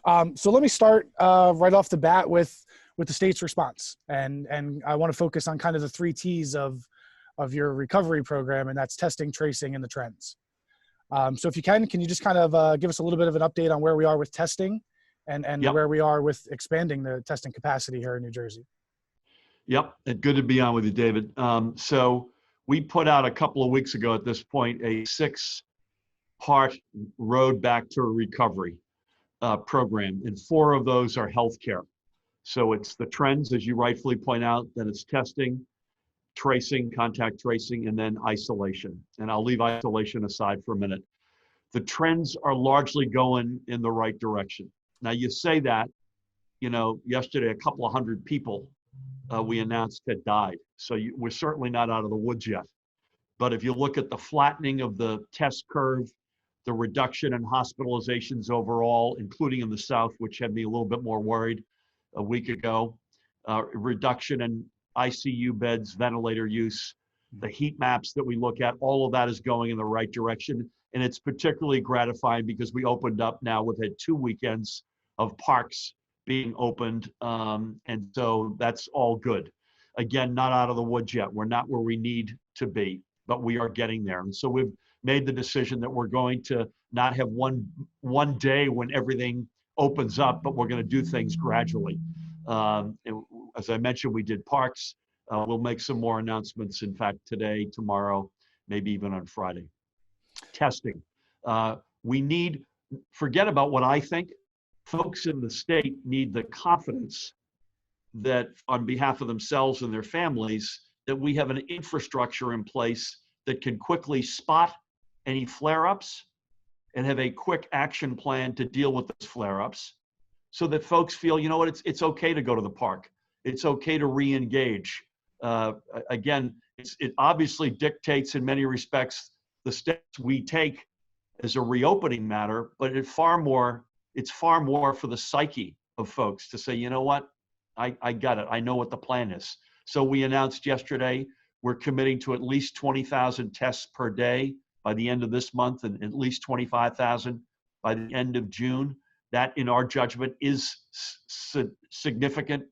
So let me start right off the bat with the state's response, and I want to focus on kind of the three T's of your recovery program, and that's testing, tracing, and the trends. So if you can you just kind of give us a little bit of an update on where we are with testing and Yep. where we are with expanding the testing capacity here in New Jersey? Yep. And good to be on with you, David. So we put out a couple of weeks ago at this point a 6-part road back to recovery program, and 4 of those are healthcare. So it's the trends, as you rightfully point out, then it's testing, tracing, contact tracing, and then isolation. And I'll leave isolation aside for a minute. The trends are largely going in the right direction. Now, you say that, yesterday, a couple of hundred people we announced had died. So we're certainly not out of the woods yet. But if you look at the flattening of the test curve, the reduction in hospitalizations overall, including in the South, which had me a little bit more worried a week ago, reduction in ICU beds, ventilator use, the heat maps that we look at, all of that is going in the right direction. And it's particularly gratifying because we opened up now, we've had 2 weekends of parks being opened. And so that's all good. Again, not out of the woods yet. We're not where we need to be, but we are getting there. And so we've made the decision that we're going to not have one day when everything opens up, but we're going to do things gradually. As I mentioned, we did parks. We'll make some more announcements, in fact, today, tomorrow, maybe even on Friday. Testing. Forget about what I think. Folks in the state need the confidence that on behalf of themselves and their families, that we have an infrastructure in place that can quickly spot any flare-ups and have a quick action plan to deal with those flare-ups, so that folks feel, you know what, it's okay to go to the park. It's okay to re-engage. Again, it obviously dictates in many respects the steps we take as a reopening matter, but it's far more for the psyche of folks to say, you know what, I got it. I know what the plan is. So we announced yesterday, we're committing to at least 20,000 tests per day by the end of this month, and at least 25,000 by the end of June. That, in our judgment, is significant,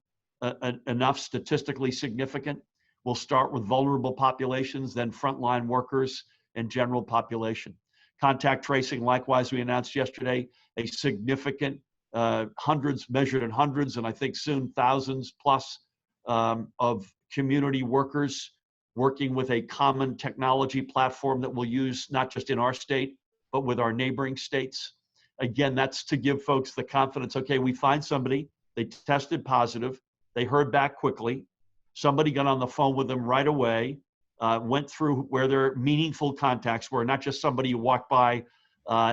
enough, statistically significant. We'll start with vulnerable populations, then frontline workers and general population. Contact tracing, likewise, we announced yesterday, a significant hundreds, measured in hundreds, and I think soon thousands plus of community workers working with a common technology platform that we'll use not just in our state, but with our neighboring states. Again, that's to give folks the confidence, okay, we find somebody, they tested positive, they heard back quickly, somebody got on the phone with them right away, went through where their meaningful contacts were, not just somebody you walked by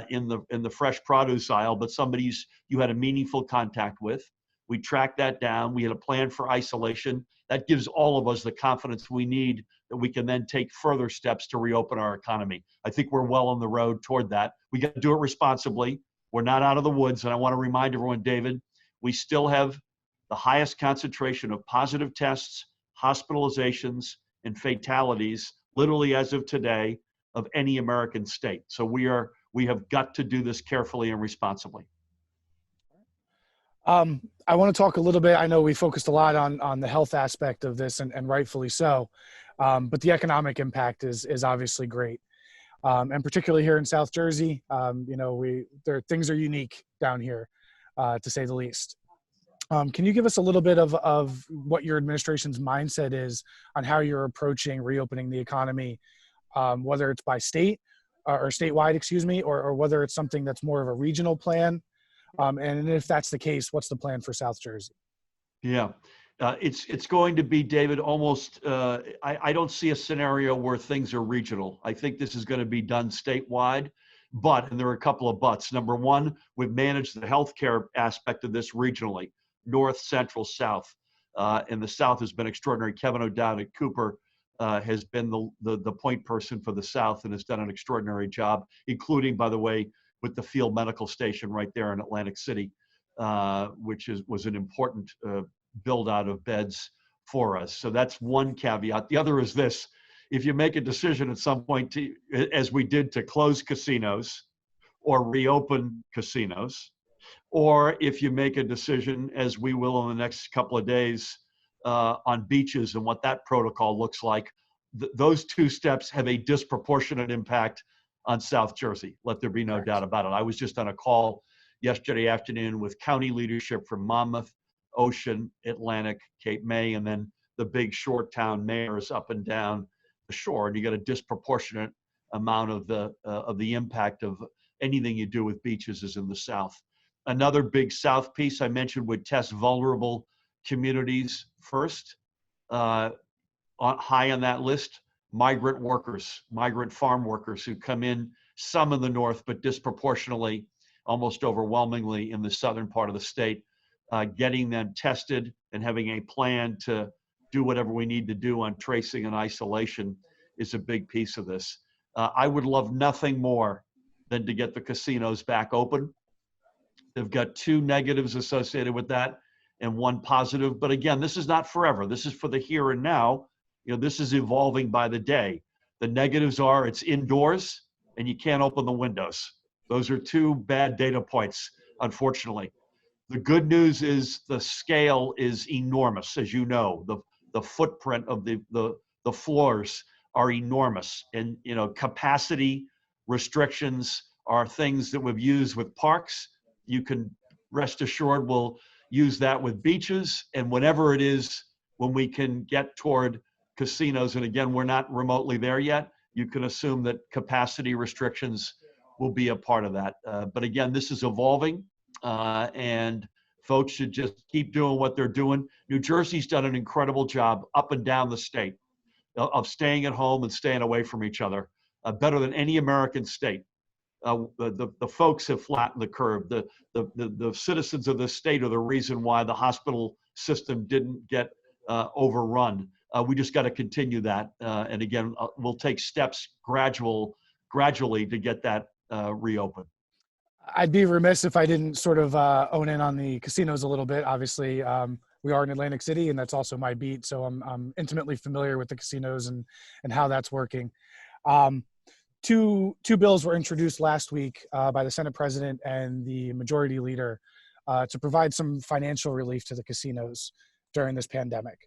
in the fresh produce aisle, but somebody you had a meaningful contact with. We tracked that down. We had a plan for isolation. That gives all of us the confidence we need that we can then take further steps to reopen our economy. I think we're well on the road toward that. We got to do it responsibly. We're not out of the woods. And I want to remind everyone, David, we still have the highest concentration of positive tests, hospitalizations, and fatalities, literally as of today, of any American state. So we have got to do this carefully and responsibly. I want to talk a little bit. I know we focused a lot on the health aspect of this, and rightfully so. But the economic impact is obviously great. And particularly here in South Jersey, things are unique down here, to say the least. Can you give us a little bit of what your administration's mindset is on how you're approaching reopening the economy, whether it's by state or statewide, or whether it's something that's more of a regional plan? And if that's the case, what's the plan for South Jersey? Yeah, it's going to be, David, almost, I don't see a scenario where things are regional. I think this is going to be done statewide, and there are a couple of buts. Number one, we've managed the healthcare aspect of this regionally, north, central, south. And the South has been extraordinary. Kevin O'Dowd at Cooper has been the point person for the South and has done an extraordinary job, including, by the way, with the field medical station right there in Atlantic City, which was an important build out of beds for us. So that's one caveat. The other is this: if you make a decision at some point, as we did, to close casinos or reopen casinos, or if you make a decision, as we will in the next couple of days, on beaches and what that protocol looks like, those two steps have a disproportionate impact on South Jersey. Let there be no Correct. doubt about it. I was just on a call yesterday afternoon with county leadership from Monmouth, Ocean, Atlantic, Cape May, and then the big short town mayors up and down the shore. And you get a disproportionate amount of the impact of anything you do with beaches is in the South. Another big South piece I mentioned would test vulnerable communities first. High on that list, migrant workers, migrant farm workers who come in, some in the north, but disproportionately, almost overwhelmingly in the southern part of the state. Getting them tested and having a plan to do whatever we need to do on tracing and isolation is a big piece of this. I would love nothing more than to get the casinos back open. They've got 2 negatives associated with that and 1 positive. But again, this is not forever. This is for the here and now. You know, this is evolving by the day. The negatives are it's indoors and you can't open the windows. Those are 2 bad data points, unfortunately. The good news is the scale is enormous, as you know. The footprint of the floors are enormous. And, you know, capacity restrictions are things that we've used with parks. You can rest assured we'll use that with beaches. And whenever it is, when we can get toward casinos, and again, we're not remotely there yet, you can assume that capacity restrictions will be a part of that. But again, this is evolving, and folks should just keep doing what they're doing. New Jersey's done an incredible job up and down the state of staying at home and staying away from each other, better than any American state. The folks have flattened the curve. The citizens of this state are the reason why the hospital system didn't get overrun. We just got to continue that. And again, we'll take steps gradually to get that reopened. I'd be remiss if I didn't sort of own in on the casinos a little bit. Obviously, we are in Atlantic City, and that's also my beat, so I'm intimately familiar with the casinos and how that's working. Two bills were introduced last week by the Senate President and the Majority Leader to provide some financial relief to the casinos during this pandemic.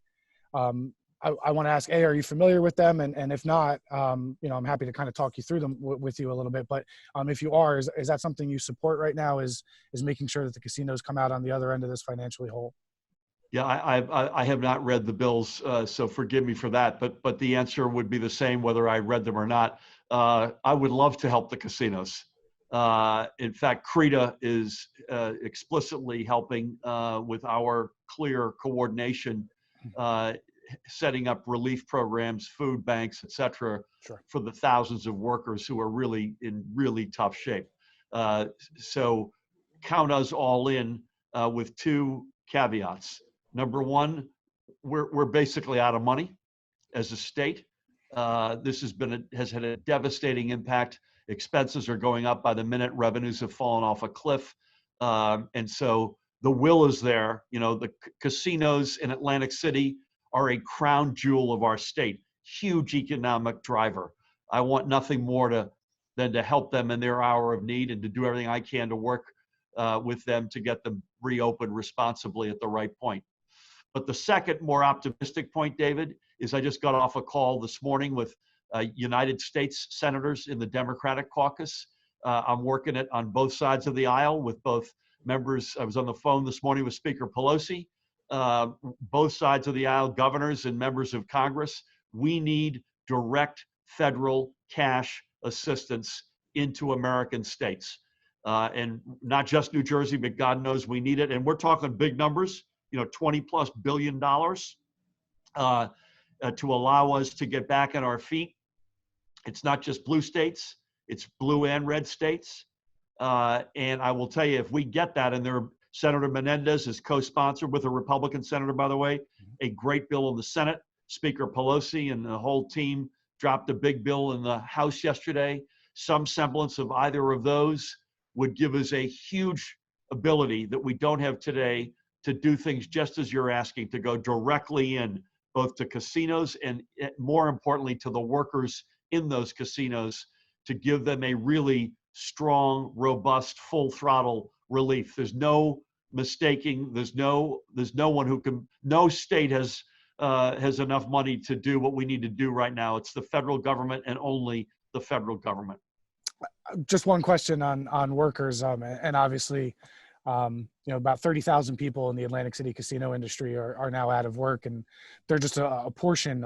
I want to ask, A, are you familiar with them? And if not, you know, I'm happy to kind of talk you through them with you a little bit. But if you are, is that something you support right now, is making sure that the casinos come out on the other end of this financially whole? Yeah, I have not read the bills, so forgive me for that. But the answer would be the same whether I read them or not. I would love to help the casinos. In fact, CRETA is explicitly helping with our clear coordination, setting up relief programs, food banks, et cetera, Sure. for the thousands of workers who are really in really tough shape. So count us all in with 2 caveats. Number 1, we're basically out of money as a state. This has had a devastating impact. Expenses are going up by the minute. Revenues have fallen off a cliff. And so the will is there. You know, the casinos in Atlantic City are a crown jewel of our state, huge economic driver. I want nothing more than to help them in their hour of need and to do everything I can to work with them to get them reopened responsibly at the right point. But the second, more optimistic point, David, is I just got off a call this morning with United States senators in the Democratic caucus. I'm working it on both sides of the aisle with both members. I was on the phone this morning with Speaker Pelosi. Both sides of the aisle, governors and members of Congress. We need direct federal cash assistance into American states. And not just New Jersey, but God knows we need it. And we're talking big numbers, you know, $20+ billion to allow us to get back on our feet. It's not just blue states, it's blue and red states. And I will tell you, if we get that, and Senator Menendez is co-sponsored with a Republican senator, by the way, a great bill in the Senate. Speaker Pelosi and the whole team dropped a big bill in the House yesterday. Some semblance of either of those would give us a huge ability that we don't have today to do things just as you're asking, to go directly in both to casinos and, more importantly, to the workers in those casinos, to give them a really strong, robust, full throttle relief. There's no mistaking. There's no one who can. No state has enough money to do what we need to do right now. It's the federal government and only the federal government. Just one question on workers, and obviously, about 30,000 people in the Atlantic City casino industry are now out of work, and they're just a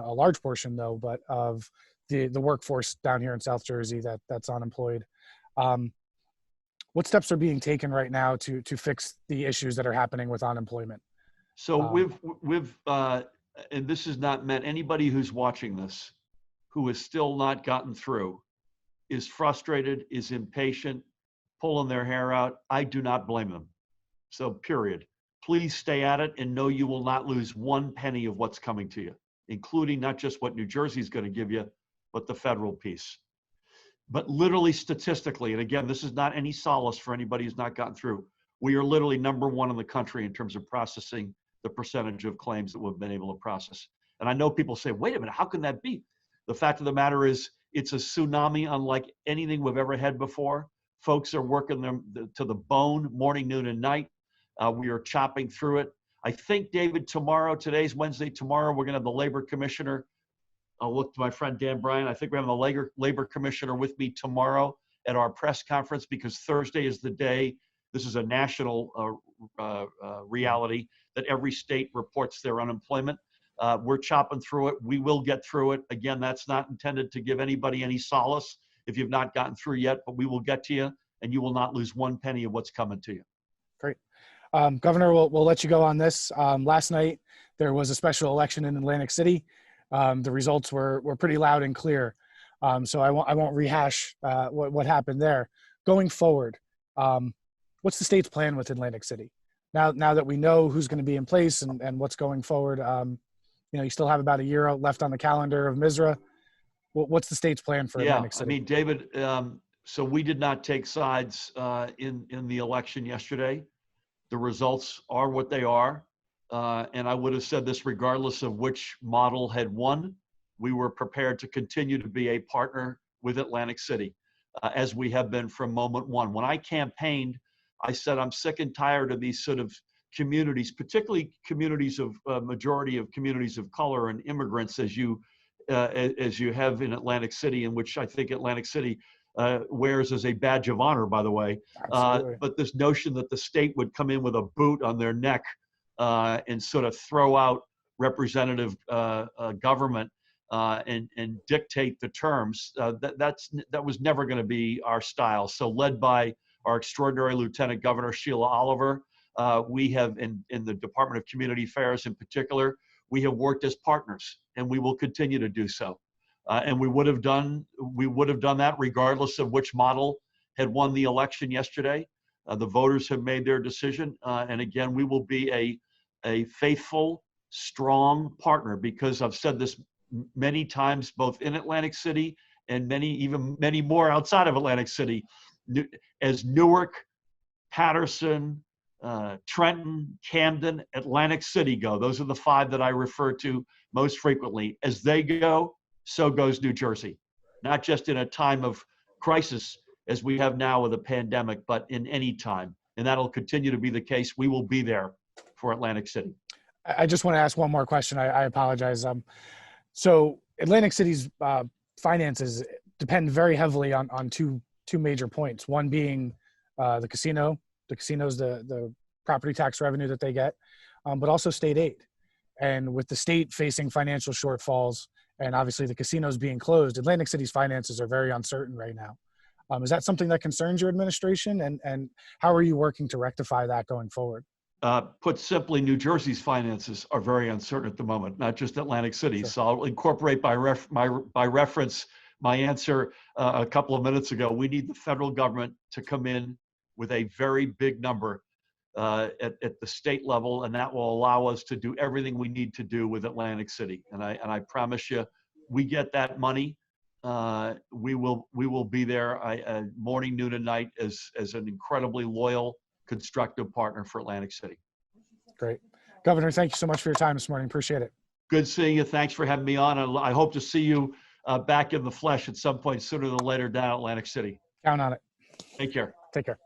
large portion though, but of the workforce down here in South Jersey that's unemployed. What steps are being taken right now to fix the issues that are happening with unemployment? So we've and this is not meant, anybody who's watching this who has still not gotten through is frustrated, is impatient, pulling their hair out. I do not blame them. So period. Please stay at it and know you will not lose one penny of what's coming to you, including not just what New Jersey is going to give you, but the federal piece. But literally statistically, and again, this is not any solace for anybody who's not gotten through, we are literally #1 in the country in terms of processing the percentage of claims that we've been able to process. And I know people say, wait a minute, how can that be? The fact of the matter is, it's a tsunami unlike anything we've ever had before. Folks are working them to the bone, morning, noon, and night. We are chopping through it. I think, David, today's Wednesday, tomorrow, we're going to have the labor commissioner. I'll look to my friend Dan Bryan. I think we're having the labor commissioner with me tomorrow at our press conference, because Thursday is the day. This is a national reality that every state reports their unemployment. We're chopping through it. We will get through it. Again, that's not intended to give anybody any solace if you've not gotten through yet, but we will get to you, and you will not lose one penny of what's coming to you. Great. Governor, we'll let you go on this. Last night, there was a special election in Atlantic City. The results were pretty loud and clear. So I won't rehash what happened there. Going forward, what's the state's plan with Atlantic City? Now that we know who's going to be in place and what's going forward, you still have about a year left on the calendar of MISRA. What's the state's plan for Atlantic City? I mean, David, so we did not take sides in the election yesterday. The results are what they are. And I would have said this regardless of which model had won. We were prepared to continue to be a partner with Atlantic City, as we have been from moment one. When I campaigned, I said I'm sick and tired of these sort of communities, particularly communities of majority of communities of color and immigrants, as you have in Atlantic City, in which I think Atlantic City wears as a badge of honor, by the way. But this notion that the state would come in with a boot on their neck and sort of throw out representative government and dictate the terms, that was never going to be our style. So led by our extraordinary Lieutenant Governor Sheila Oliver, we have in the Department of Community Affairs in particular, we have worked as partners, and we will continue to do so. And we would have done that regardless of which model had won the election yesterday. The voters have made their decision, and again, we will be a faithful, strong partner, because I've said this many times, both in Atlantic City and many more outside of Atlantic City. As Newark, Patterson, Trenton, Camden, Atlantic City go, those are the 5 that I refer to most frequently. As they go, so goes New Jersey. Not just in a time of crisis as we have now with a pandemic, but in any time. And that'll continue to be the case. We will be there for Atlantic City. I just want to ask one more question. I apologize. So Atlantic City's finances depend very heavily on two major points. One being the casino. The casino's the property tax revenue that they get, but also state aid. And with the state facing financial shortfalls and obviously the casinos being closed, Atlantic City's finances are very uncertain right now. Is that something that concerns your administration? And how are you working to rectify that going forward? Put simply, New Jersey's finances are very uncertain at the moment, not just Atlantic City. Sure. So I'll incorporate by reference my answer a couple of minutes ago. We need the federal government to come in with a very big number at the state level, and that will allow us to do everything we need to do with Atlantic City. And I promise you, we get that money. We will be there morning, noon, and night as an incredibly loyal, constructive partner for Atlantic City. Great. Governor, thank you so much for your time this morning. Appreciate it. Good seeing you. Thanks for having me on. I hope to see you back in the flesh at some point sooner than later down at Atlantic City. Count on it. Take care. Take care.